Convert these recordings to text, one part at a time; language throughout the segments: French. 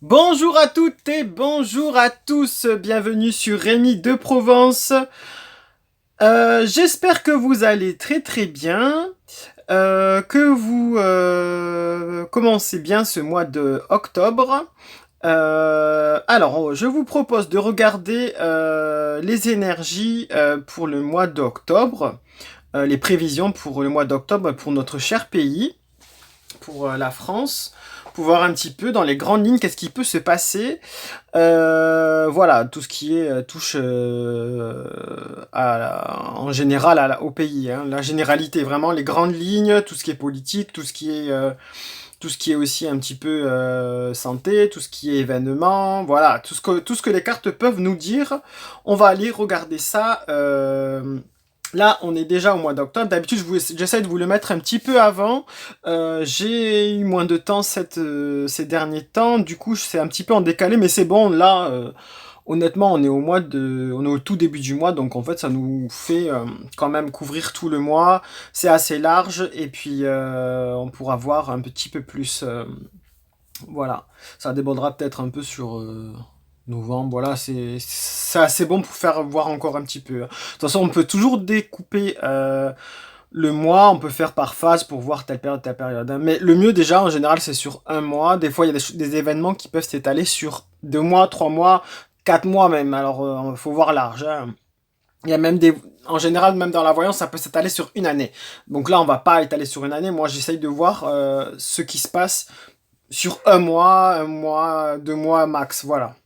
Bonjour à toutes et bonjour à tous, bienvenue sur Rémi de Provence. J'espère que vous allez très très bien, que vous commencez bien ce mois de octobre. Alors, je vous propose de regarder les énergies pour le mois d'octobre, les prévisions pour le mois d'octobre pour notre cher pays, pour la France, pour voir un petit peu dans les grandes lignes qu'est-ce qui peut se passer. Voilà, tout ce qui est touche en général au pays, hein. La généralité, vraiment les grandes lignes, tout ce qui est politique, tout ce qui est aussi un petit peu santé, tout ce qui est événement, voilà, tout ce que les cartes peuvent nous dire. On va aller regarder ça. Là, on est déjà au mois d'octobre. D'habitude, j'essaie de vous le mettre un petit peu avant. J'ai eu moins de temps ces derniers temps. Du coup, c'est un petit peu en décalé, mais c'est bon. Là, honnêtement, on est au tout début du mois, donc en fait, ça nous fait quand même couvrir tout le mois. C'est assez large, et puis on pourra voir un petit peu plus. Voilà, ça débordera peut-être un peu sur novembre. Voilà, c'est assez bon pour faire voir encore un petit peu, hein. De toute façon, on peut toujours découper le mois, on peut faire par phase pour voir telle période, hein. Mais le mieux déjà, en général, c'est sur un mois. Des fois, il y a des événements qui peuvent s'étaler sur 2 mois, 3 mois, 4 mois même. Alors, il faut voir large, hein. Il y a même en général, même dans la voyance, ça peut s'étaler sur une année. Donc là, on va pas étaler sur une année. Moi, j'essaye de voir ce qui se passe sur un mois, 2 mois max, voilà.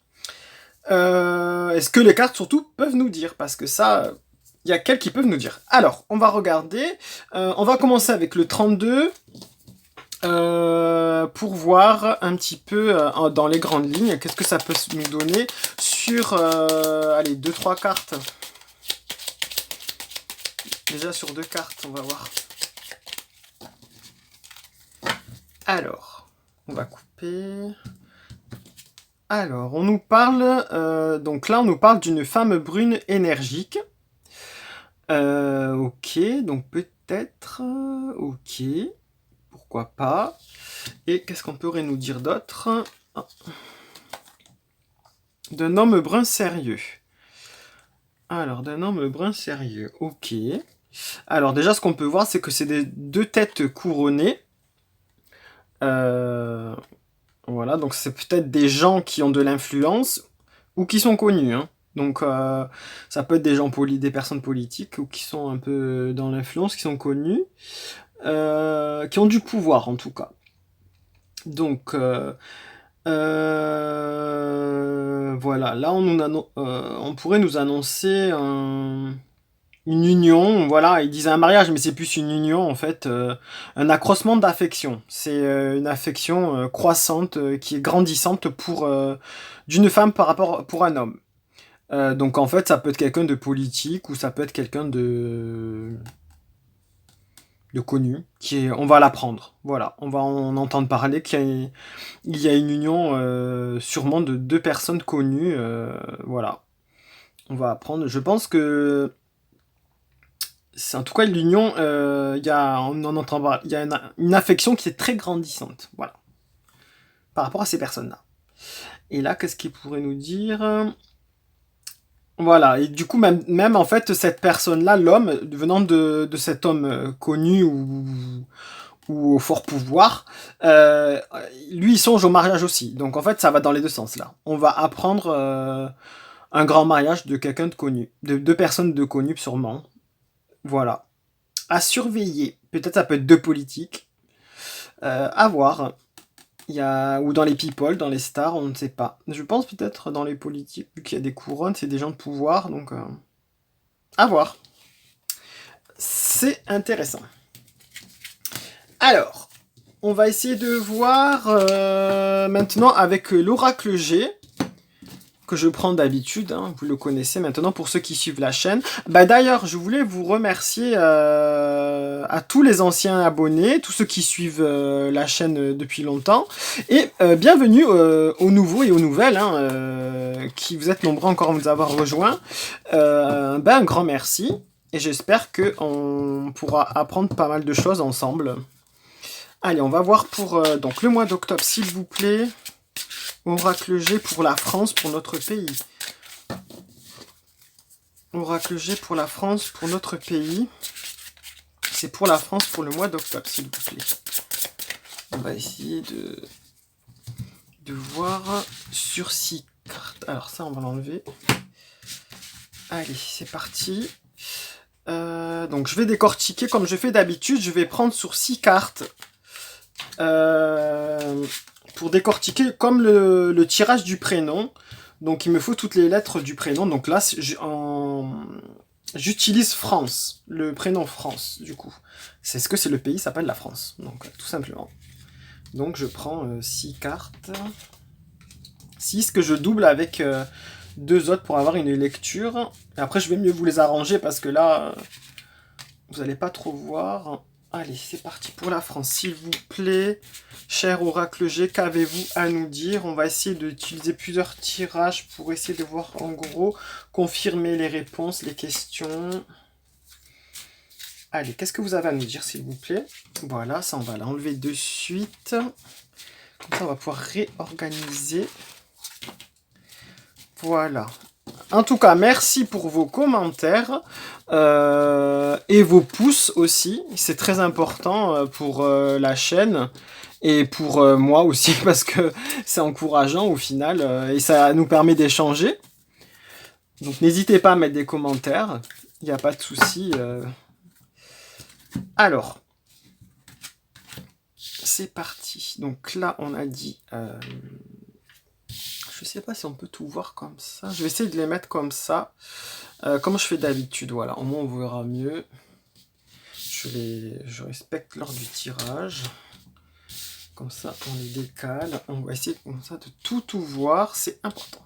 Est-ce que les cartes surtout peuvent nous dire? Parce que ça, il y a quelques qui peuvent nous dire. Alors, on va regarder. On va commencer avec le 32 pour voir un petit peu dans les grandes lignes qu'est-ce que ça peut nous donner sur, allez, 2-3 cartes. Déjà sur 2 cartes, on va voir. Alors, on va couper. Alors, on nous parle, donc là, on nous parle d'une femme brune énergique. Ok, donc peut-être, ok, pourquoi pas. Et qu'est-ce qu'on pourrait nous dire d'autre? Ah. D'un homme brun sérieux. Alors, d'un homme brun sérieux, ok. Alors déjà, ce qu'on peut voir, c'est que c'est des 2 têtes couronnées. Voilà, donc c'est peut-être des gens qui ont de l'influence ou qui sont connus, hein. Donc ça peut être des personnes politiques ou qui sont un peu dans l'influence, qui sont connus, qui ont du pouvoir en tout cas. Donc voilà, là on pourrait nous annoncer une union, voilà, ils disent un mariage, mais c'est plus une union en fait, un accroissement d'affection. C'est une affection croissante, qui est grandissante d'une femme pour un homme. Donc en fait, ça peut être quelqu'un de politique ou ça peut être quelqu'un de connu, on va l'apprendre. Voilà, on va en entendre parler il y a une union sûrement de 2 personnes connues. Voilà, on va apprendre. Je pense que c'est en tout cas l'union, on en entend parler, il y a une affection qui est très grandissante. Voilà, par rapport à ces personnes-là. Et là, qu'est-ce qu'il pourrait nous dire? Voilà, et du coup, même en fait, cette personne-là, l'homme, venant de cet homme connu ou au fort pouvoir, lui, il songe au mariage aussi. Donc en fait, ça va dans les 2 sens là. On va apprendre un grand mariage de quelqu'un de connu, de 2 personnes de connues sûrement. Voilà. À surveiller. Peut-être ça peut être 2 politiques. À voir. Ou dans les people, dans les stars, on ne sait pas. Je pense peut-être dans les politiques, vu qu'il y a des couronnes, c'est des gens de pouvoir, donc à voir. C'est intéressant. Alors, on va essayer de voir maintenant avec l'oracle G, que je prends d'habitude, hein, vous le connaissez maintenant pour ceux qui suivent la chaîne. Bah, d'ailleurs, je voulais vous remercier à tous les anciens abonnés, tous ceux qui suivent la chaîne depuis longtemps, et bienvenue aux nouveaux et aux nouvelles, hein, qui vous êtes nombreux encore à nous avoir rejoints. Un grand merci, et j'espère qu'on pourra apprendre pas mal de choses ensemble. Allez, on va voir pour donc le mois d'octobre, s'il vous plaît. Oracle G pour la France, pour notre pays. Oracle G pour la France, pour notre pays. C'est pour la France pour le mois d'octobre, s'il vous plaît. On va essayer de voir sur 6 cartes. Alors ça, on va l'enlever. Allez, c'est parti. Donc je vais décortiquer comme je fais d'habitude. Je vais prendre sur 6 cartes. Pour décortiquer comme le tirage du prénom. Donc il me faut toutes les lettres du prénom. Donc là, j'utilise France, le prénom France, du coup. C'est ce que c'est le pays s'appelle la France. Donc tout simplement. Donc je prends 6 cartes. 6 que je double avec 2 autres pour avoir une lecture. Et après je vais mieux vous les arranger parce que là, vous n'allez pas trop voir. Allez, c'est parti pour la France, s'il vous plaît. Cher Oracle G, qu'avez-vous à nous dire? On va essayer d'utiliser plusieurs tirages pour essayer de voir en gros, confirmer les réponses, les questions. Allez, qu'est-ce que vous avez à nous dire, s'il vous plaît? Voilà, ça on va l'enlever de suite. Comme ça, on va pouvoir réorganiser. Voilà. En tout cas, merci pour vos commentaires et vos pouces aussi. C'est très important pour la chaîne et pour moi aussi parce que c'est encourageant au final et ça nous permet d'échanger. Donc n'hésitez pas à mettre des commentaires, il n'y a pas de souci. Alors, c'est parti. Donc là, on a dit... je sais pas si on peut tout voir comme ça. Je vais essayer de les mettre comme ça. Comme je fais d'habitude, voilà. Au moins, on verra mieux. Je respecte l'ordre du tirage. Comme ça, on les décale. On va essayer comme ça de tout voir. C'est important.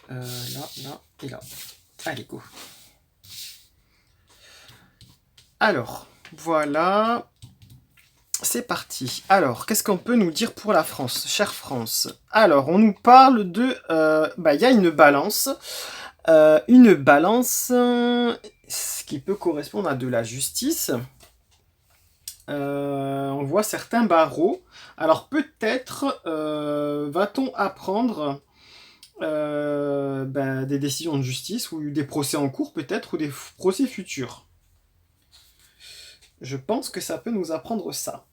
Là et là. Allez, go. Alors, voilà. C'est parti. Alors, qu'est-ce qu'on peut nous dire pour la France, chère France? Alors, on nous parle de... y a une balance. Une balance, ce qui peut correspondre à de la justice. On voit certains barreaux. Alors, peut-être va-t-on apprendre des décisions de justice ou des procès en cours, peut-être, ou des procès futurs. Je pense que ça peut nous apprendre ça.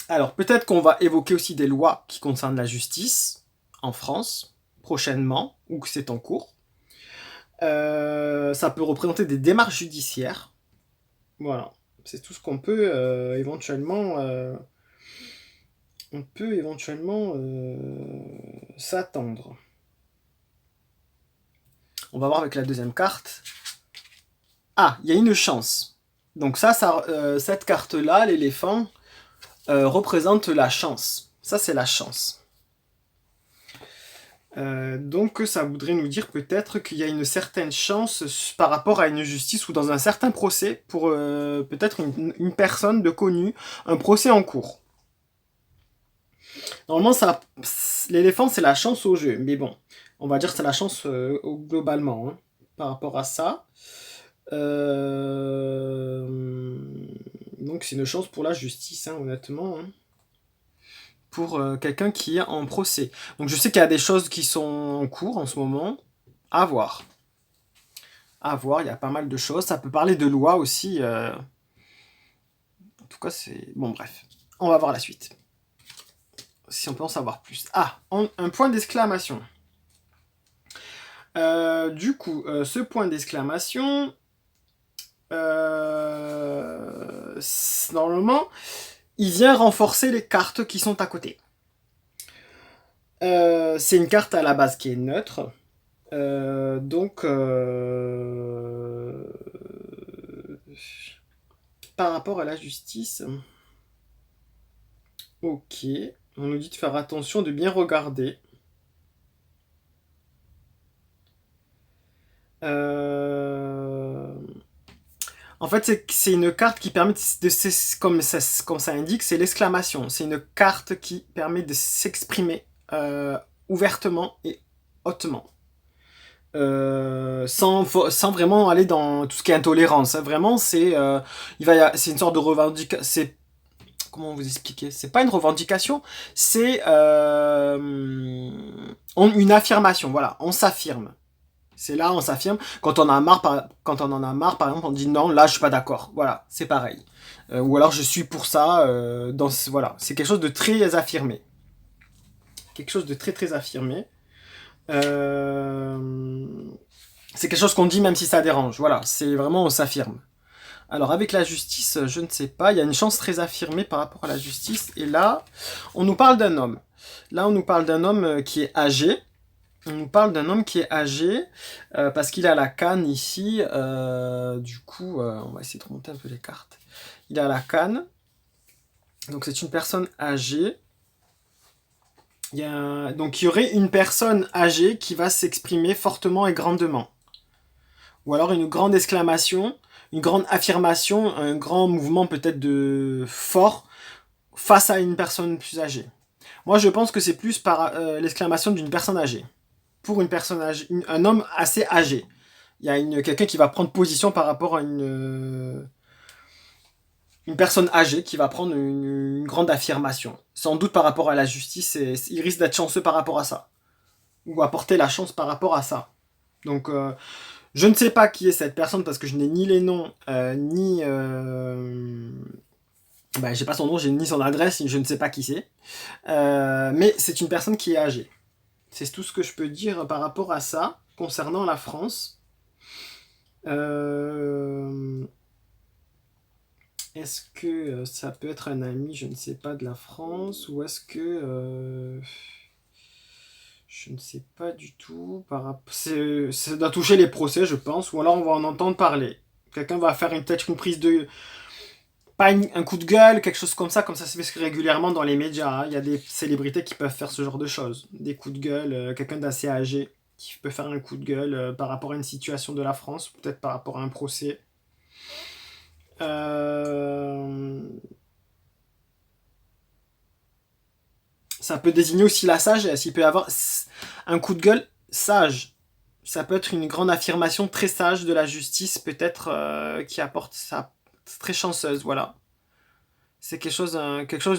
Alors, peut-être qu'on va évoquer aussi des lois qui concernent la justice en France, prochainement, ou que c'est en cours. Ça peut représenter des démarches judiciaires. Voilà, c'est tout ce qu'on peut éventuellement... s'attendre. On va voir avec la deuxième carte. Ah, il y a une chance. Donc cette carte-là, l'éléphant... représente la chance. Ça, c'est la chance. Donc, ça voudrait nous dire peut-être qu'il y a une certaine chance par rapport à une justice ou dans un certain procès pour peut-être une personne de connue, un procès en cours. Normalement, l'éléphant, c'est la chance au jeu. Mais bon, on va dire que c'est la chance globalement hein, par rapport à ça. Donc c'est une chance pour la justice, hein, honnêtement. Hein. Pour quelqu'un qui est en procès. Donc je sais qu'il y a des choses qui sont en cours en ce moment. À voir. À voir, il y a pas mal de choses. Ça peut parler de loi aussi. En tout cas, c'est... Bon, bref. On va voir la suite. Si on peut en savoir plus. Ah, un point d'exclamation. Du coup, ce point d'exclamation... normalement, il vient renforcer les cartes qui sont à côté. C'est une carte à la base qui est neutre. Donc, par rapport à la justice, ok, on nous dit de faire attention, de bien regarder. En fait, c'est une carte qui permet comme ça indique, c'est l'exclamation. C'est une carte qui permet de s'exprimer ouvertement et hautement. Sans vraiment aller dans tout ce qui est intolérance. Vraiment, c'est une sorte de revendication. comment vous expliquer? C'est pas une revendication, c'est une affirmation, voilà, on s'affirme. C'est là, on s'affirme. Quand on en a marre, par exemple, on dit non, là, je suis pas d'accord. Voilà, c'est pareil. Ou alors, je suis pour ça. Voilà, c'est quelque chose de très affirmé. Quelque chose de très très affirmé. C'est quelque chose qu'on dit même si ça dérange. Voilà, c'est vraiment on s'affirme. Alors avec la justice, je ne sais pas, il y a une chance très affirmée par rapport à la justice. Et là, on nous parle d'un homme. Là, on nous parle d'un homme qui est âgé. On nous parle d'un homme qui est âgé parce qu'il a la canne ici. Du coup, on va essayer de remonter un peu les cartes. Il a la canne. Donc c'est une personne âgée. Donc il y aurait une personne âgée qui va s'exprimer fortement et grandement. Ou alors une grande exclamation, une grande affirmation, un grand mouvement peut-être de fort face à une personne plus âgée. Moi je pense que c'est plus par l'exclamation d'une personne âgée. Pour une personne âgée, un homme assez âgé. Il y a quelqu'un qui va prendre position par rapport à une personne âgée qui va prendre une grande affirmation. Sans doute par rapport à la justice, et il risque d'être chanceux par rapport à ça. Ou apporter la chance par rapport à ça. Donc, je ne sais pas qui est cette personne parce que je n'ai ni les noms, ni... j'ai pas son nom, j'ai ni son adresse, je ne sais pas qui c'est. Mais c'est une personne qui est âgée. C'est tout ce que je peux dire par rapport à ça, concernant la France. Est-ce que ça peut être un ami, je ne sais pas, de la France, ou est-ce que... je ne sais pas du tout. Ça doit toucher les procès, je pense, ou alors on va en entendre parler. Quelqu'un va faire peut-être une prise de... Pas un coup de gueule, quelque chose comme ça se fait régulièrement dans les médias. Hein. Il y a des célébrités qui peuvent faire ce genre de choses. Des coups de gueule, quelqu'un d'assez âgé qui peut faire un coup de gueule par rapport à une situation de la France, peut-être par rapport à un procès. Ça peut désigner aussi la sagesse. Il peut y avoir un coup de gueule sage. Ça peut être une grande affirmation très sage de la justice, peut-être qui apporte ça. Très chanceuse, voilà. C'est quelque chose,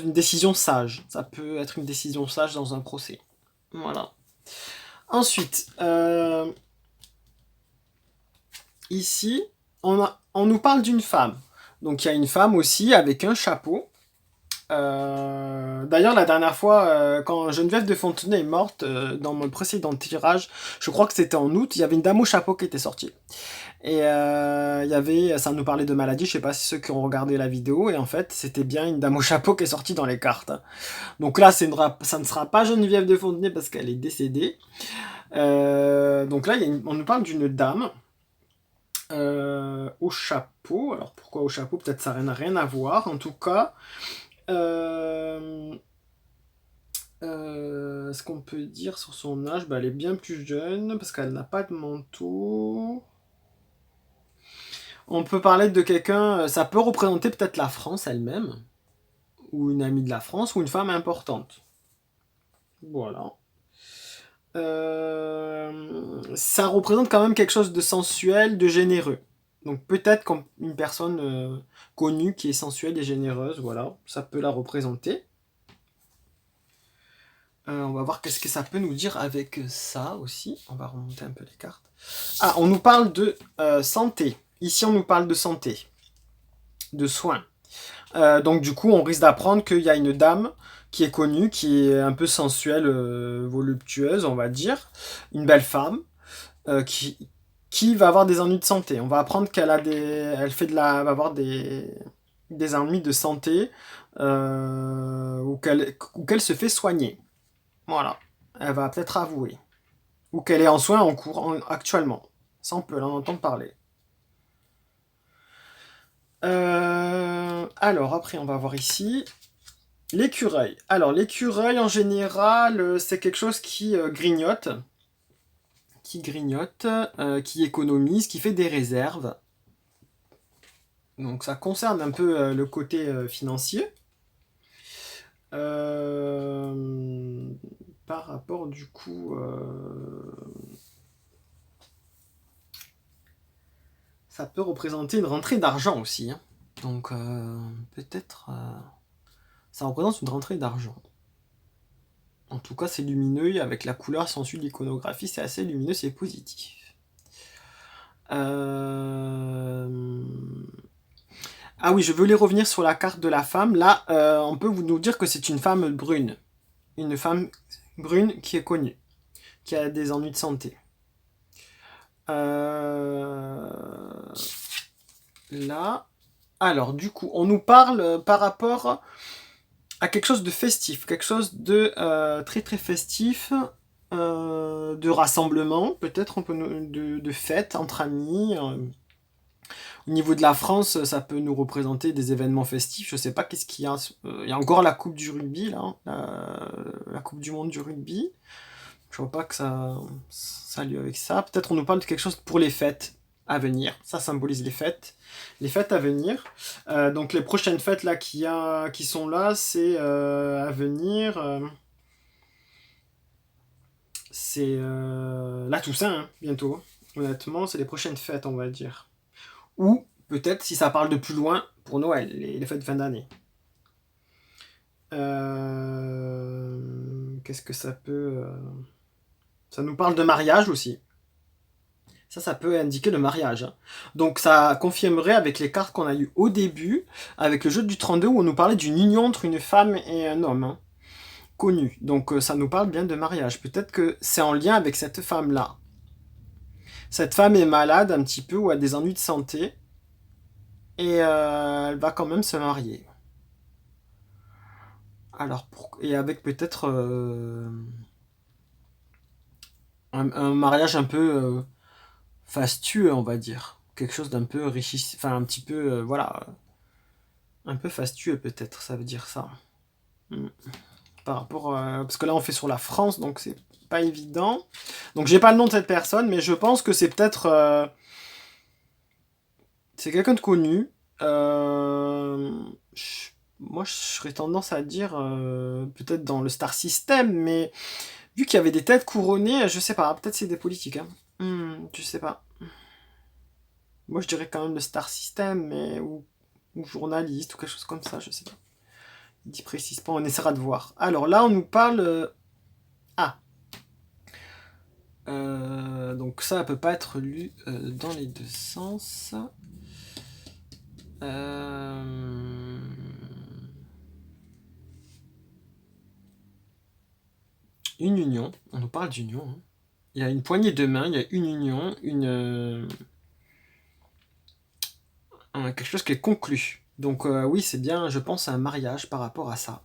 une décision sage. Ça peut être une décision sage dans un procès. Voilà. Ensuite, ici, on nous parle d'une femme. Donc il y a une femme aussi avec un chapeau. D'ailleurs, la dernière fois, quand Geneviève de Fontenay est morte, dans mon précédent tirage, je crois que c'était en août, il y avait une dame au chapeau qui était sortie. Et ça nous parlait de maladie, je sais pas si ceux qui ont regardé la vidéo, et en fait, c'était bien une dame au chapeau qui est sortie dans les cartes. Donc là, ça ne sera pas Geneviève de Fontenay parce qu'elle est décédée. Donc là, on nous parle d'une dame au chapeau. Alors pourquoi au chapeau? Peut-être ça n'a rien à voir. En tout cas, ce qu'on peut dire sur son âge, elle est bien plus jeune parce qu'elle n'a pas de manteau. On peut parler de quelqu'un, ça peut représenter peut-être la France elle-même, ou une amie de la France, ou une femme importante. Voilà. Ça représente quand même quelque chose de sensuel, de généreux. Donc peut-être comme une personne connue qui est sensuelle et généreuse, voilà, ça peut la représenter. On va voir qu'est-ce que ça peut nous dire avec ça aussi. On va remonter un peu les cartes. Ah, on nous parle de santé. Ici, on nous parle de santé, de soins. Donc du coup, on risque d'apprendre qu'il y a une dame qui est connue, qui est un peu sensuelle, voluptueuse, on va dire. Une belle femme qui va avoir des ennuis de santé. On va apprendre qu'elle a va avoir des ennuis de santé ou qu'elle se fait soigner. Voilà. Elle va peut-être avouer. Ou qu'elle est en soins en cours actuellement. Ça, on peut en entendre parler. Alors, après, on va voir ici. L'écureuil. Alors, l'écureuil, en général, c'est quelque chose qui grignote. Qui grignote, qui économise, qui fait des réserves. Donc, ça concerne un peu le côté financier. Par rapport, du coup... ça peut représenter une rentrée d'argent aussi. Hein. Donc, peut-être... Ça représente une rentrée d'argent. En tout cas, c'est lumineux, et avec la couleur sensu de l'iconographie, c'est assez lumineux, c'est positif. Ah oui, je voulais revenir sur la carte de la femme. Là, on peut nous dire que c'est une femme brune. Une femme brune qui est connue, qui a des ennuis de santé. Là, alors du coup, on nous parle par rapport à quelque chose de festif, quelque chose de très très festif, de rassemblement, peut-être de fête entre amis. Au niveau de la France, ça peut nous représenter des événements festifs. Je sais pas qu'est-ce qu'il y a. Il y a encore la Coupe du rugby, là, la Coupe du monde du rugby. Je vois pas que ça a lieu avec ça. Peut-être on nous parle de quelque chose pour les fêtes à venir. Ça symbolise les fêtes à venir. Donc les prochaines fêtes là qui sont là, c'est à venir. C'est la Toussaint, hein, bientôt. Honnêtement, c'est les prochaines fêtes, on va dire. Ou peut-être, si ça parle de plus loin, pour Noël, les fêtes de fin d'année. Qu'est-ce que ça peut... Ça nous parle de mariage aussi. Ça peut indiquer le mariage, hein. Donc ça confirmerait avec les cartes qu'on a eues au début, avec le jeu du 32, où on nous parlait d'une union entre une femme et un homme, hein, connu. Donc ça nous parle bien de mariage. Peut-être que c'est en lien avec cette femme-là. Cette femme est malade un petit peu, ou a des ennuis de santé, et elle va quand même se marier. Alors, et avec peut-être un mariage un peu fastueux, on va dire. Quelque chose d'un peu riche, enfin un petit peu, voilà, un peu fastueux peut-être, ça veut dire ça. Mm. Par rapport, parce que là on fait sur la France, donc c'est pas évident. Donc j'ai pas le nom de cette personne, mais je pense que c'est peut-être, c'est quelqu'un de connu. Moi je serais tendance à dire peut-être dans le Star System, mais vu qu'il y avait des têtes couronnées, je sais pas, peut-être c'est des politiques, hein. Je sais pas. Moi, je dirais quand même le Star System, mais ou journaliste, ou quelque chose comme ça, je sais pas. Il dit précise pas, on essaiera de voir. Alors là, on nous parle... Ah donc ça peut pas être lu dans les deux sens. Une union, on nous parle d'union, hein. Il y a une poignée de main, il y a une union, quelque chose qui est conclu. Donc oui, c'est bien, je pense, à un mariage par rapport à ça.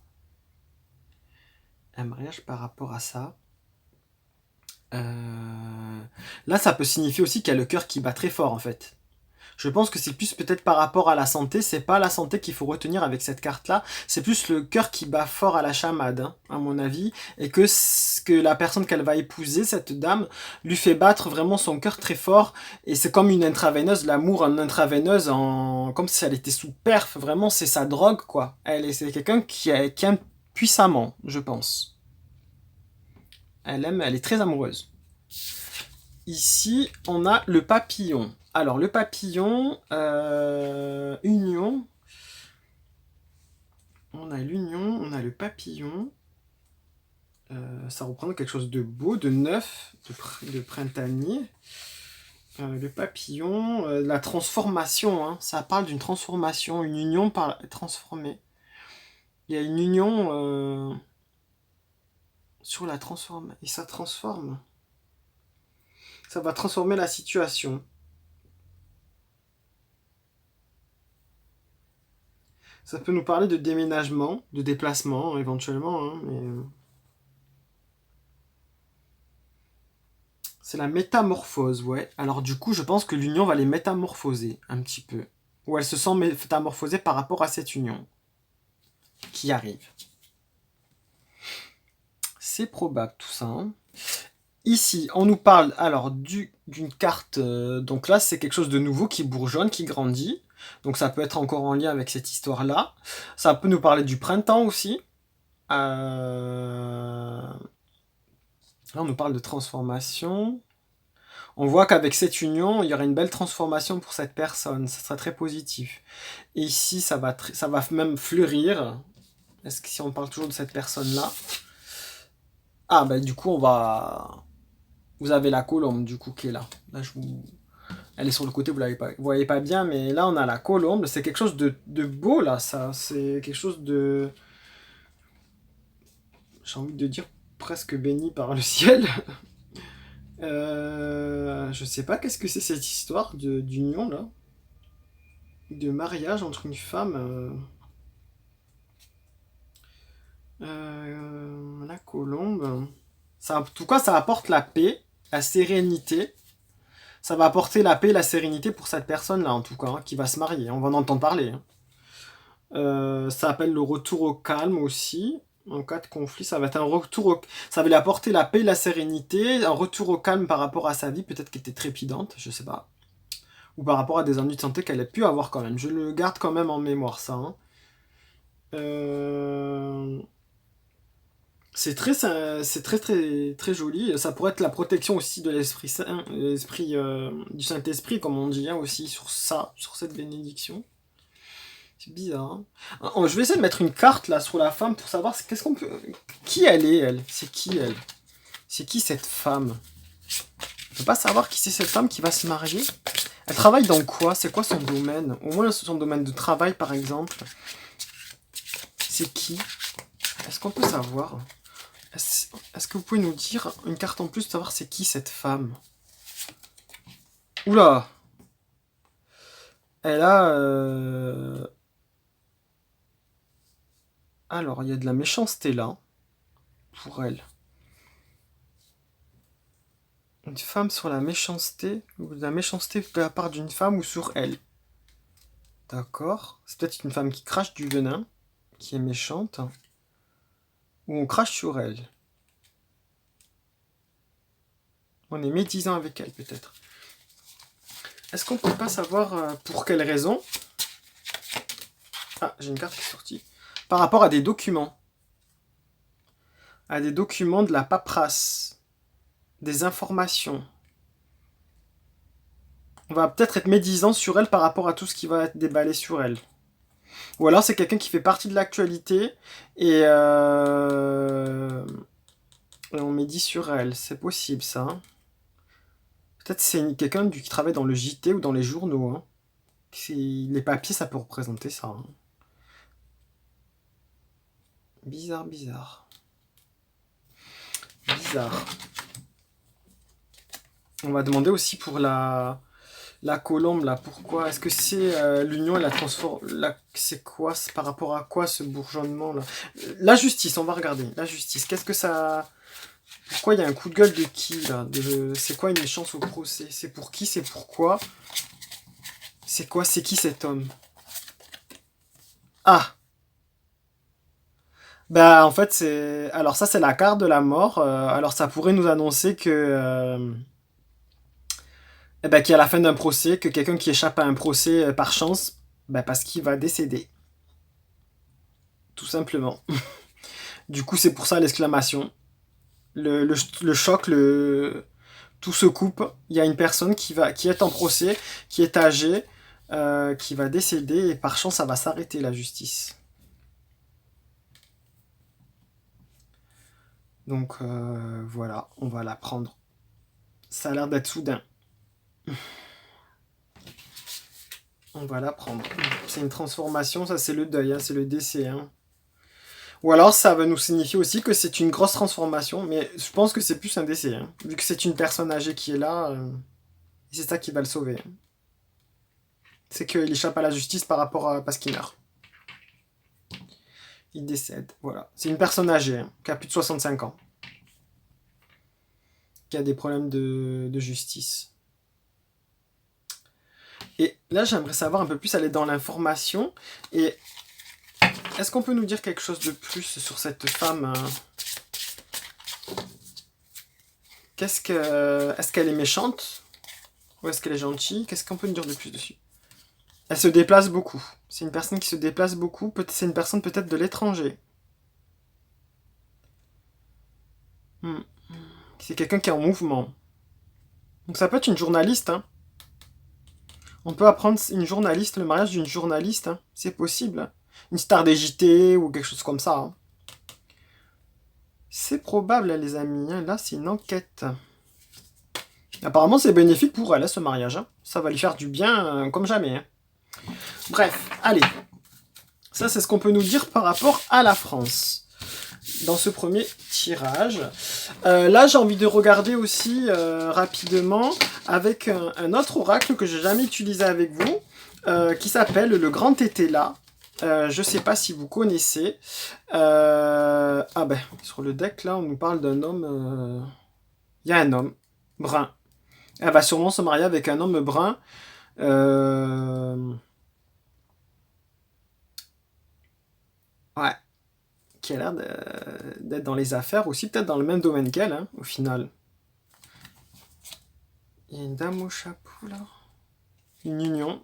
Un mariage par rapport à ça. Là, ça peut signifier aussi qu'il y a le cœur qui bat très fort, en fait. Je pense que c'est plus peut-être par rapport à la santé. C'est pas la santé qu'il faut retenir avec cette carte-là. C'est plus le cœur qui bat fort à la chamade, hein, à mon avis. Et que la personne qu'elle va épouser, cette dame, lui fait battre vraiment son cœur très fort. Et c'est comme une intraveineuse, l'amour en intraveineuse, comme si elle était sous perf. Vraiment, c'est sa drogue, quoi. C'est quelqu'un qui aime puissamment, je pense. Elle est très amoureuse. Ici, on a le papillon. Alors, le papillon, union. On a l'union, on a le papillon. Ça représente quelque chose de beau, de neuf, de printanier. Le papillon, la transformation, hein, ça parle d'une transformation, une union transformée. Il y a une union sur la transformation, et ça transforme. Ça va transformer la situation. Ça peut nous parler de déménagement, de déplacement éventuellement, hein, mais... C'est la métamorphose, ouais. Alors du coup, je pense que l'union va les métamorphoser un petit peu. Ou elles se sont métamorphosées par rapport à cette union qui arrive. C'est probable tout ça, hein. Ici, on nous parle alors d'une carte, donc là c'est quelque chose de nouveau qui bourgeonne, qui grandit. Donc ça peut être encore en lien avec cette histoire-là. Ça peut nous parler du printemps aussi. Là on nous parle de transformation. On voit qu'avec cette union, il y aura une belle transformation pour cette personne. Ça sera très positif. Et ici, ça va même fleurir. Est-ce que si on parle toujours de cette personne-là... Ah, bah du coup, on va... Vous avez la colombe, du coup, qui est là. Là, je vous... Elle est sur le côté, vous voyez pas bien, mais là, on a la colombe. C'est quelque chose de beau, là, ça. C'est quelque chose de... J'ai envie de dire presque béni par le ciel. Je sais pas qu'est-ce que c'est cette histoire d'union, là. De mariage entre une femme... la colombe. Ça, en tout cas, ça apporte la paix, la sérénité. Ça va apporter la paix et la sérénité pour cette personne-là, en tout cas, hein, qui va se marier. On va en entendre parler. Hein. Ça appelle le retour au calme aussi. En cas de conflit, ça va être un retour au... Ça va lui apporter la paix et la sérénité, un retour au calme par rapport à sa vie, peut-être qu'elle était trépidante, je sais pas. Ou par rapport à des ennuis de santé qu'elle a pu avoir quand même. Je le garde quand même en mémoire, ça. Hein. Euh... C'est très très très joli. Ça pourrait être la protection aussi de l'Esprit Saint, l'esprit du Saint-Esprit, comme on dit hein, aussi sur ça, sur cette bénédiction. C'est bizarre. Hein. Oh, je vais essayer de mettre une carte là sur la femme pour savoir qu'est-ce qu'on peut, qui elle est elle. C'est qui elle. C'est qui cette femme. On peut pas savoir qui c'est cette femme qui va se marier. Elle travaille dans quoi? C'est quoi son domaine? Au moins son domaine de travail par exemple. C'est qui? Est-ce qu'on peut savoir? Est-ce que vous pouvez nous dire une carte en plus, de savoir c'est qui cette femme? Oula! Elle a... Alors, il y a de la méchanceté là, pour elle. Une femme sur la méchanceté, ou de la méchanceté de la part d'une femme ou sur elle. D'accord. C'est peut-être une femme qui crache du venin, qui est méchante, ou on crache sur elle. On est médisant avec elle peut-être. Est-ce qu'on peut pas savoir pour quelle raison? Ah, j'ai une carte qui est sortie. Par rapport à des documents. À des documents de la paperasse. Des informations. On va peut-être être médisant sur elle par rapport à tout ce qui va être déballé sur elle. Ou alors c'est quelqu'un qui fait partie de l'actualité et on médit sur elle. C'est possible ça. Hein. Peut-être c'est quelqu'un qui travaille dans le JT ou dans les journaux. Hein. Les papiers, ça peut représenter ça. Hein. Bizarre, bizarre. Bizarre. On va demander aussi pour la colombe, là. Pourquoi? Est-ce que c'est l'union et la transformation? C'est quoi? C'est par rapport à quoi ce bourgeonnement, là? La justice, on va regarder. La justice, qu'est-ce que ça... Pourquoi il y a un coup de gueule de qui, là? C'est quoi une méchance au procès? C'est pour qui? C'est pourquoi? C'est quoi? C'est qui cet homme? Ah! Bah, en fait, c'est... Alors ça, c'est la carte de la mort. Alors ça pourrait nous annoncer que... eh ben, qu'il y a la fin d'un procès, que quelqu'un qui échappe à un procès par chance, bah, parce qu'il va décéder. Tout simplement. Du coup, c'est pour ça l'exclamation. Le choc, tout se coupe. Il y a une personne qui est en procès, qui est âgée, qui va décéder, et par chance, ça va s'arrêter, la justice. Donc, voilà, on va la prendre. Ça a l'air d'être soudain. On va la prendre. C'est une transformation, ça c'est le deuil, hein, c'est le décès. Hein. Ou alors ça va nous signifier aussi que c'est une grosse transformation, mais je pense que c'est plus un décès. Hein. Vu que c'est une personne âgée qui est là, c'est ça qui va le sauver. Hein. C'est qu'il échappe à la justice par rapport à... parce qu'il meurt. Il décède, voilà. C'est une personne âgée, hein, qui a plus de 65 ans. Qui a des problèmes de justice. Et là, j'aimerais savoir un peu plus, aller dans l'information. Et est-ce qu'on peut nous dire quelque chose de plus sur cette femme? Est-ce qu'elle est méchante? Ou est-ce qu'elle est gentille? Qu'est-ce qu'on peut nous dire de plus dessus? Elle se déplace beaucoup. C'est une personne qui se déplace beaucoup. C'est une personne peut-être de l'étranger. C'est quelqu'un qui est en mouvement. Donc ça peut être une journaliste. Hein. On peut apprendre une journaliste, le mariage d'une journaliste. Hein. C'est possible. Une star des JT ou quelque chose comme ça. Hein. C'est probable, les amis. Hein. Là, c'est une enquête. Apparemment, c'est bénéfique pour elle, ce mariage. Hein. Ça va lui faire du bien comme jamais. Hein. Bref, allez. Ça, c'est ce qu'on peut nous dire par rapport à la France. Dans ce premier tirage. Là, j'ai envie de regarder aussi rapidement avec un autre oracle que j'ai jamais utilisé avec vous, qui s'appelle le Grand Tétéla. Je sais pas si vous connaissez. Ah ben, sur le deck, là, on nous parle d'un homme... Il y a un homme brun. Elle va sûrement se marier avec un homme brun. Ouais. Qui a l'air d'être dans les affaires aussi, peut-être dans le même domaine qu'elle, hein, au final. Il y a une dame au chapeau, là. Une union.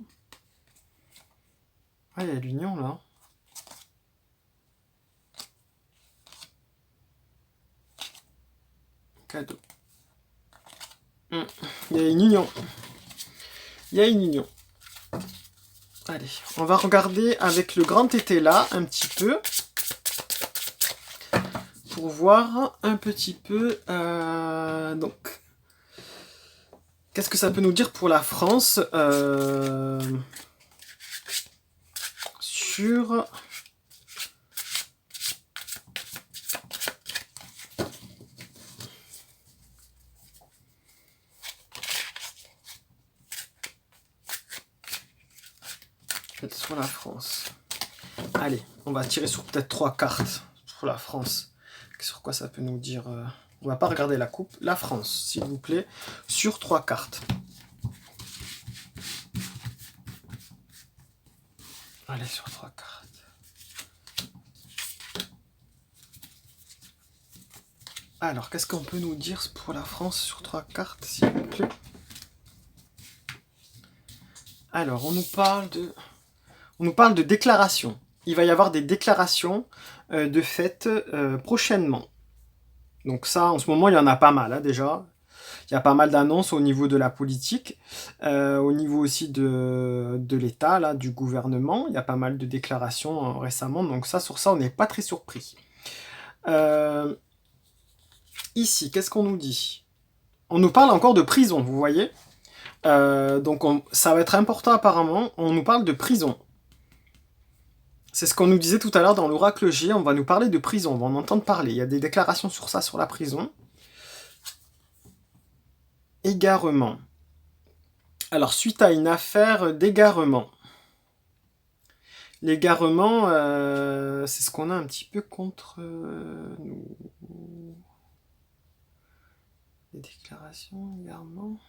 Ah, il y a l'union, là. Cadeau. Il y a une union. Il y a une union. Allez, on va regarder avec le grand tété là, un petit peu. Pour voir un petit peu... donc... Qu'est-ce que ça peut nous dire pour la France sur... sur la France. Allez, on va tirer sur peut-être 3 cartes sur la France. Sur quoi ça peut nous dire on va pas regarder la coupe. La France, s'il vous plaît, sur 3 cartes. Allez, sur 3 cartes. Alors, qu'est-ce qu'on peut nous dire pour la France sur 3 cartes, s'il vous plaît? Alors, on nous parle de déclarations. Il va y avoir des déclarations de fête prochainement. Donc ça, en ce moment, il y en a pas mal, hein, déjà. Il y a pas mal d'annonces au niveau de la politique, au niveau aussi de l'État, là, du gouvernement. Il y a pas mal de déclarations récemment. Donc ça, sur ça, on n'est pas très surpris. Ici, qu'est-ce qu'on nous dit? On nous parle encore de prison, vous voyez? Donc ça va être important apparemment. On nous parle de prison. C'est ce qu'on nous disait tout à l'heure dans l'oracle G, on va nous parler de prison, on va en entendre parler. Il y a des déclarations sur ça, sur la prison. Égarement. Alors, suite à une affaire d'égarement. L'égarement, c'est ce qu'on a un petit peu contre nous. Les déclarations, égarement.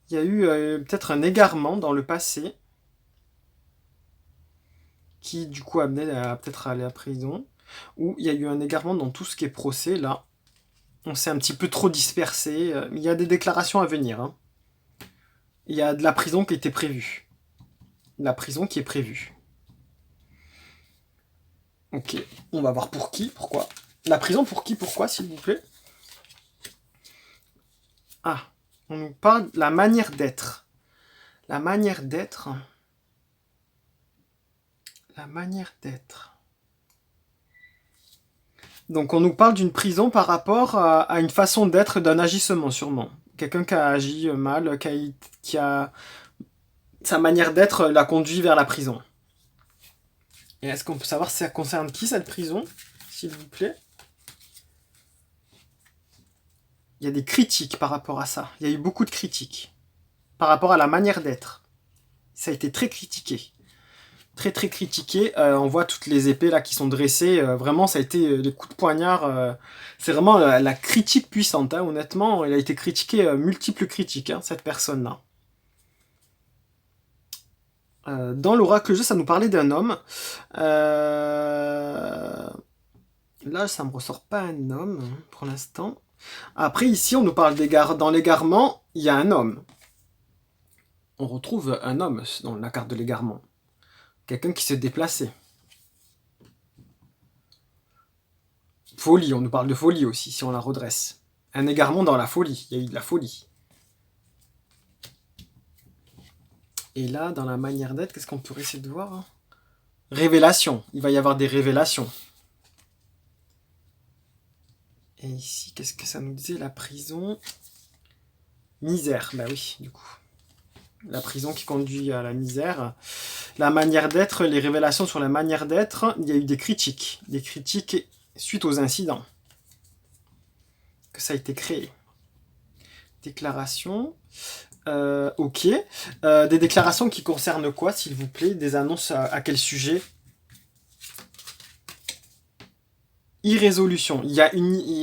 Il y a eu peut-être un égarement dans le passé qui du coup amenait à peut-être aller à prison, ou il y a eu un égarement dans tout ce qui est procès, là. On s'est un petit peu trop dispersé. Il y a des déclarations à venir. Hein. Il y a de la prison qui était prévue. La prison qui est prévue. Ok, on va voir pour qui, pourquoi. La prison pour qui, pourquoi, s'il vous plaît? Ah, on nous parle de la manière d'être. La manière d'être... La manière d'être. Donc on nous parle d'une prison par rapport à une façon d'être, d'un agissement sûrement. Quelqu'un qui a agi mal, qui a... Sa manière d'être l'a conduit vers la prison. Et est-ce qu'on peut savoir si ça concerne qui cette prison, s'il vous plaît? Il y a des critiques par rapport à ça. Il y a eu beaucoup de critiques par rapport à la manière d'être. Ça a été très critiqué. Très très critiqué. On voit toutes les épées là qui sont dressées. Vraiment, ça a été des coups de poignard. C'est vraiment la critique puissante. Hein. Honnêtement, il a été critiqué, multiples critiques, hein, cette personne-là. Dans l'oracle jeu, ça nous parlait d'un homme. Là, ça me ressort pas un homme hein, pour l'instant. Après, ici, on nous parle dans l'égarement, il y a un homme. On retrouve un homme dans la carte de l'égarement. Quelqu'un qui s'est déplacé. Folie, on nous parle de folie aussi, si on la redresse. Un égarement dans la folie, il y a eu de la folie. Et là, dans la manière d'être, qu'est-ce qu'on pourrait essayer de voir? Révélation. Il va y avoir des révélations. Et ici, qu'est-ce que ça nous disait? La prison. Misère. Bah oui, du coup. La prison qui conduit à la misère. La manière d'être, les révélations sur la manière d'être. Il y a eu des critiques. Des critiques suite aux incidents. Que ça a été créé. Déclaration. Ok. Des déclarations qui concernent quoi, s'il vous plaît? Des annonces à quel sujet? Irrésolution. Il y a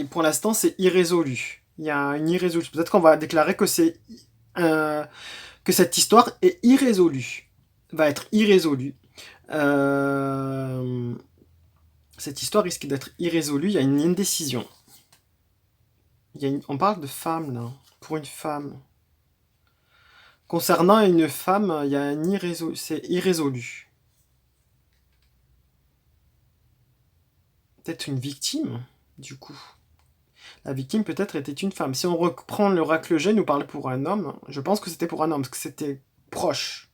pour l'instant, c'est irrésolu. Il y a une irrésolution. Peut-être qu'on va déclarer que que cette histoire est irrésolue. Va être irrésolue. Cette histoire risque d'être irrésolue. Il y a une indécision. On parle de femme, là. Pour une femme. Concernant une femme, il y a c'est irrésolu. Peut-être une victime, du coup. La victime peut-être était une femme. Si on reprend l'oracle G, nous parle pour un homme. Je pense que c'était pour un homme, parce que c'était proche.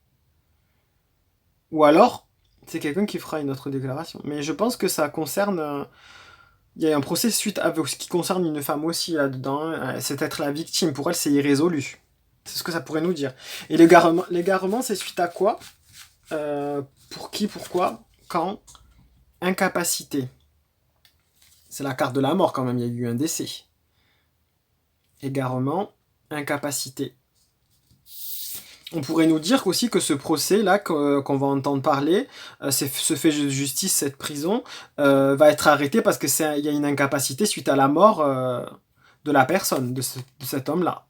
Ou alors, c'est quelqu'un qui fera une autre déclaration. Mais je pense que ça concerne... Il y a un procès suite à ce qui concerne une femme aussi là-dedans. C'est être la victime. Pour elle, c'est irrésolu. C'est ce que ça pourrait nous dire. Et l'égarement, c'est suite à quoi? Pour qui, pourquoi, quand? Incapacité. C'est la carte de la mort quand même, il y a eu un décès. Égarement, incapacité. On pourrait nous dire aussi que ce procès-là qu'on va entendre parler, ce fait de justice, cette prison, va être arrêté parce qu'il y a une incapacité suite à la mort de la personne, de cet homme-là,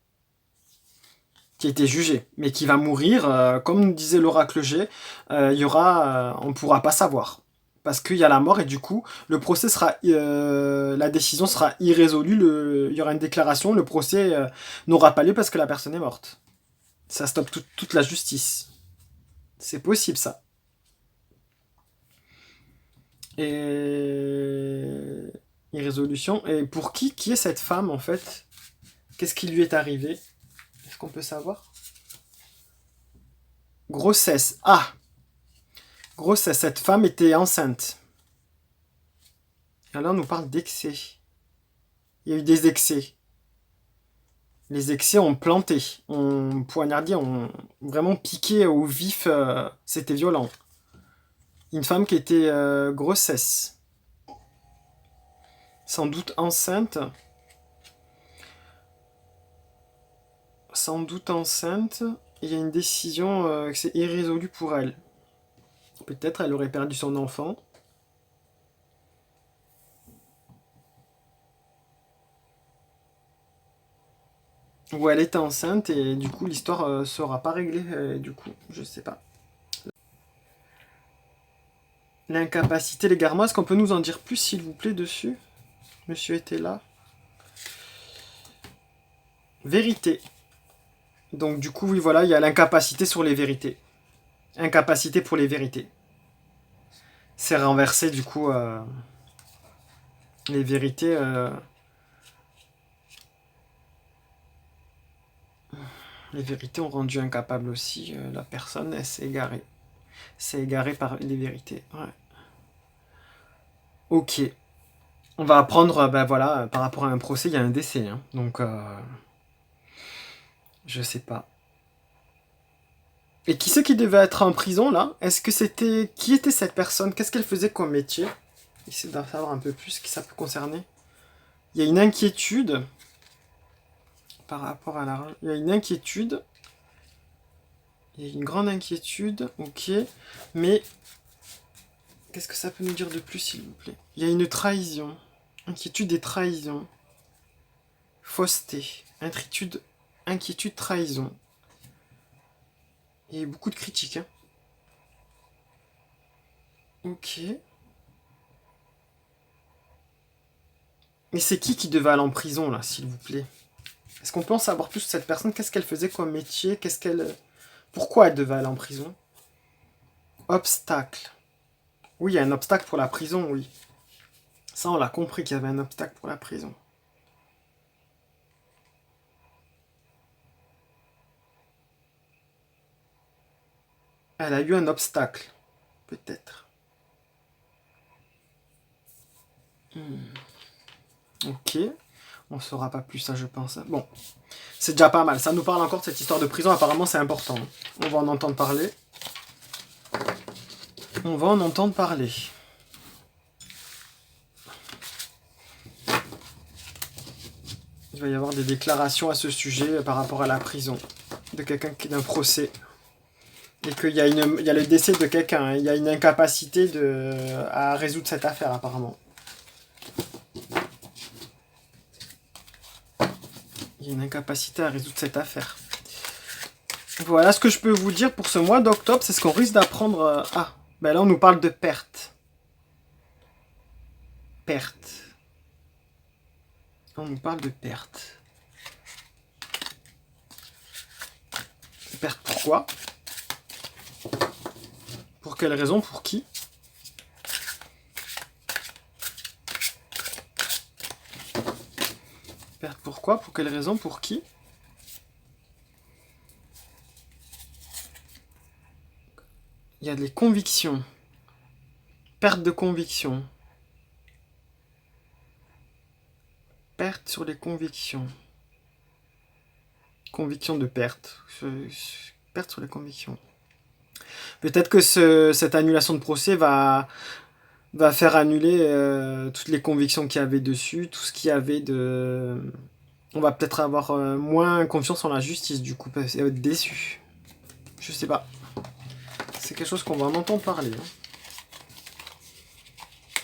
qui a été jugé, mais qui va mourir, comme nous disait l'oracle G, on ne pourra pas savoir. Parce qu'il y a la mort et du coup, le procès sera, la décision sera irrésolue, il y aura une déclaration, le procès n'aura pas lieu parce que la personne est morte. Ça stoppe toute la justice. C'est possible, ça. Et... Irrésolution. Et pour qui est cette femme, en fait? Qu'est-ce qui lui est arrivé? Est-ce qu'on peut savoir? Grossesse. Ah! Grossesse. Cette femme était enceinte. Alors, on nous parle d'excès. Il y a eu des excès. Les excès ont planté, ont poignardé, ont vraiment piqué au vif. C'était violent. Une femme qui était grossesse. Sans doute enceinte. Sans doute enceinte. Il y a une décision que c'est irrésolu pour elle. Peut-être elle aurait perdu son enfant. Ou elle était enceinte et du coup l'histoire sera pas réglée. Du coup, je sais pas. L'incapacité, l'égarement, est-ce qu'on peut nous en dire plus s'il vous plaît dessus? Monsieur était là. Vérité. Donc du coup, oui, voilà, il y a l'incapacité sur les vérités. Incapacité pour les vérités. C'est renversé, du coup, les vérités... les vérités ont rendu incapable aussi la personne, elle s'est égarée. C'est égaré par les vérités. Ouais. Ok. On va apprendre, ben voilà, par rapport à un procès, il y a un décès. Hein. Donc, je sais pas. Et qui c'est qui devait être en prison, là? Est-ce que c'était... Qui était cette personne? Qu'est-ce qu'elle faisait comme métier? Essayer d'en savoir un peu plus ce qui ça peut concerner. Il y a une inquiétude par rapport à la... Il y a une inquiétude. Il y a une grande inquiétude, ok. Mais qu'est-ce que ça peut nous dire de plus, s'il vous plaît? Il y a une trahison. Inquiétude et trahison. Fausseté. Inquiétude, trahison. Il y a eu beaucoup de critiques. Hein. Ok. Mais c'est qui devait aller en prison, là, s'il vous plaît? Est-ce qu'on peut en savoir plus sur cette personne? Qu'est-ce qu'elle faisait comme métier? Pourquoi elle devait aller en prison? Obstacle. Oui, il y a un obstacle pour la prison, oui. Ça, on l'a compris qu'il y avait un obstacle pour la prison. Elle a eu un obstacle. Peut-être. Ok. On ne saura pas plus, ça, je pense. Bon. C'est déjà pas mal. Ça nous parle encore de cette histoire de prison. Apparemment, c'est important. On va en entendre parler. On va en entendre parler. Il va y avoir des déclarations à ce sujet par rapport à la prison. De quelqu'un qui est d'un procès. Et qu'il y a le décès de quelqu'un. Hein. Il y a une incapacité à résoudre cette affaire, apparemment. Il y a une incapacité à résoudre cette affaire. Voilà ce que je peux vous dire pour ce mois d'octobre. C'est ce qu'on risque d'apprendre. Ah, ben là on nous parle de perte. Perte. On nous parle de perte. Perte pourquoi? Pour quelle raison? Pour qui? Perte pourquoi? Pour quelle raison? Pour qui? Il y a des convictions. Perte de conviction. Perte sur les convictions. Conviction de perte. Perte sur les convictions. Peut-être que cette annulation de procès va faire annuler toutes les convictions qu'il y avait dessus, tout ce qu'il y avait de... On va peut-être avoir moins confiance en la justice, du coup, parce qu'on va être déçu. Je sais pas. C'est quelque chose qu'on va en entendre parler. Hein.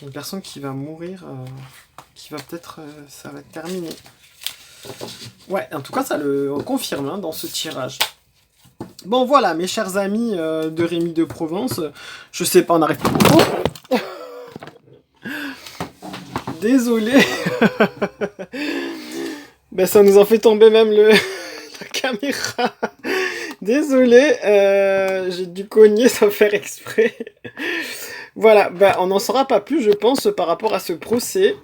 Une personne qui va mourir, qui va peut-être... ça va être terminé. Ouais, en tout cas, ça le confirme hein, dans ce tirage. Bon, voilà, mes chers amis de Rémi de Provence. Je sais pas, on arrive pas. Oh désolé. Ben, ça nous en fait tomber même la caméra. Désolé, j'ai dû cogner sans faire exprès. Voilà, ben, on n'en saura pas plus, je pense, par rapport à ce procès.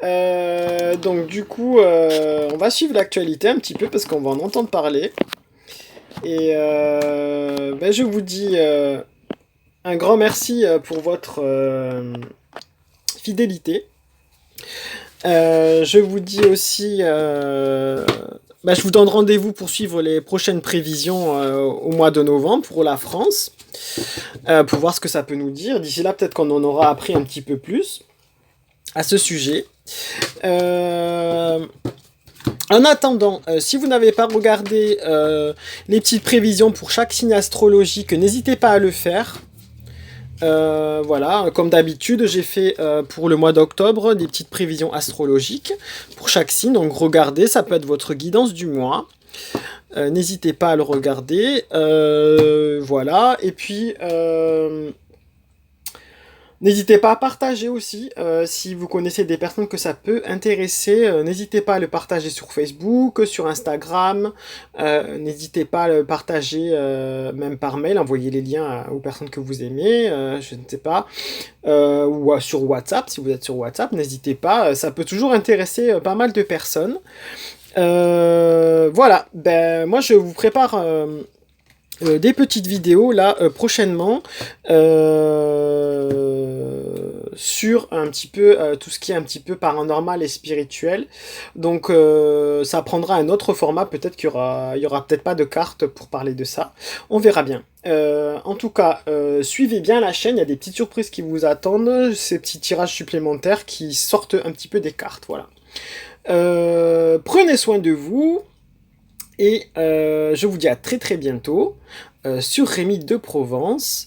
Donc du coup, on va suivre l'actualité un petit peu parce qu'on va en entendre parler. Et ben, je vous dis un grand merci pour votre fidélité. Je vous dis aussi... je vous donne rendez-vous pour suivre les prochaines prévisions au mois de novembre pour la France. Pour voir ce que ça peut nous dire. D'ici là, peut-être qu'on en aura appris un petit peu plus à ce sujet. En attendant, si vous n'avez pas regardé les petites prévisions pour chaque signe astrologique, n'hésitez pas à le faire. Voilà, comme d'habitude, j'ai fait pour le mois d'octobre des petites prévisions astrologiques pour chaque signe. Donc regardez, ça peut être votre guidance du mois. N'hésitez pas à le regarder. Voilà, et puis... n'hésitez pas à partager aussi, si vous connaissez des personnes que ça peut intéresser, n'hésitez pas à le partager sur Facebook, sur Instagram, n'hésitez pas à le partager même par mail, envoyez les liens aux personnes que vous aimez, je ne sais pas, ou sur WhatsApp, si vous êtes sur WhatsApp, n'hésitez pas, ça peut toujours intéresser pas mal de personnes. Voilà, ben moi je vous prépare... des petites vidéos là prochainement sur un petit peu tout ce qui est un petit peu paranormal et spirituel. Donc ça prendra un autre format, peut-être qu'il y aura peut-être pas de carte pour parler de ça. On verra bien. En tout cas, suivez bien la chaîne, il y a des petites surprises qui vous attendent, ces petits tirages supplémentaires qui sortent un petit peu des cartes, voilà. Prenez soin de vous. Et je vous dis à très très bientôt sur Rémi de Provence.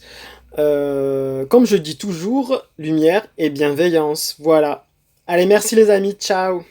Comme je dis toujours, lumière et bienveillance. Voilà. Allez, merci les amis, ciao.